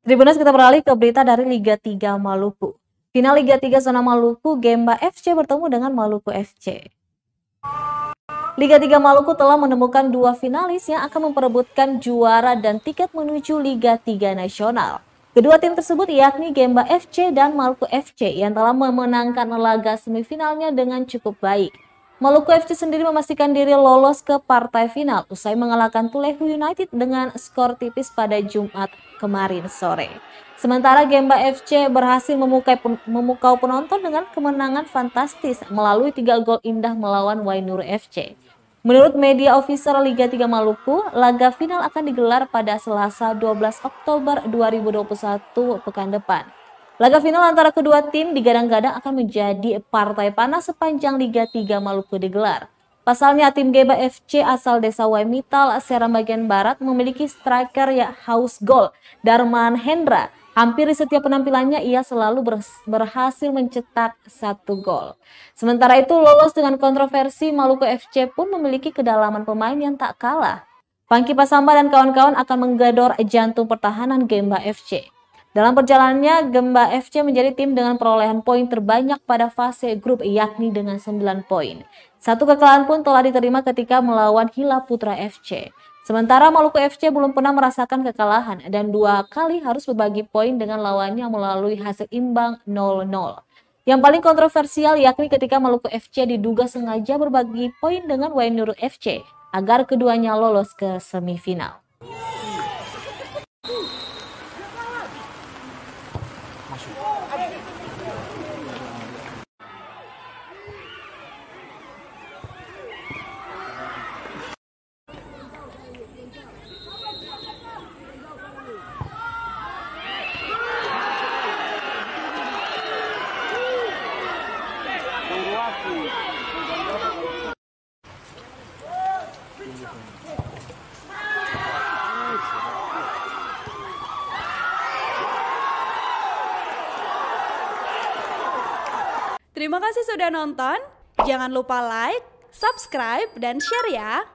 Tribuners, kita beralih ke berita dari Liga 3 Maluku. Final Liga 3 Zona Maluku, Gemba FC bertemu dengan Maluku FC. Liga 3 Maluku telah menemukan dua finalis yang akan memperebutkan juara dan tiket menuju Liga 3 Nasional. Kedua tim tersebut yakni Gemba FC dan Maluku FC yang telah memenangkan laga semifinalnya dengan cukup baik. Maluku FC sendiri memastikan diri lolos ke partai final usai mengalahkan Tulehu United dengan skor tipis pada Jumat kemarin sore. Sementara Gemba FC berhasil memukau penonton dengan kemenangan fantastis melalui 3 gol indah melawan Wainur FC. Menurut media official Liga 3 Maluku, laga final akan digelar pada Selasa 12 Oktober 2021 pekan depan. Laga final antara kedua tim digadang-gadang akan menjadi partai panas sepanjang Liga 3 Maluku digelar. Pasalnya tim Gemba FC asal desa Waimital, Seram bagian barat memiliki striker yang haus gol, Darman Hendra. Hampir di setiap penampilannya ia selalu berhasil mencetak 1 gol. Sementara itu lolos dengan kontroversi, Maluku FC pun memiliki kedalaman pemain yang tak kalah. Pangki Pasamba dan kawan-kawan akan menggador jantung pertahanan Gemba FC. Dalam perjalanannya, Gemba FC menjadi tim dengan perolehan poin terbanyak pada fase grup yakni dengan 9 poin. Satu kekalahan pun telah diterima ketika melawan Hilal Putra FC. Sementara Maluku FC belum pernah merasakan kekalahan dan 2 kali harus berbagi poin dengan lawannya melalui hasil imbang 0-0. Yang paling kontroversial yakni ketika Maluku FC diduga sengaja berbagi poin dengan Wainur FC agar keduanya lolos ke semifinal. Terima kasih sudah nonton. Jangan lupa like, subscribe, dan share ya.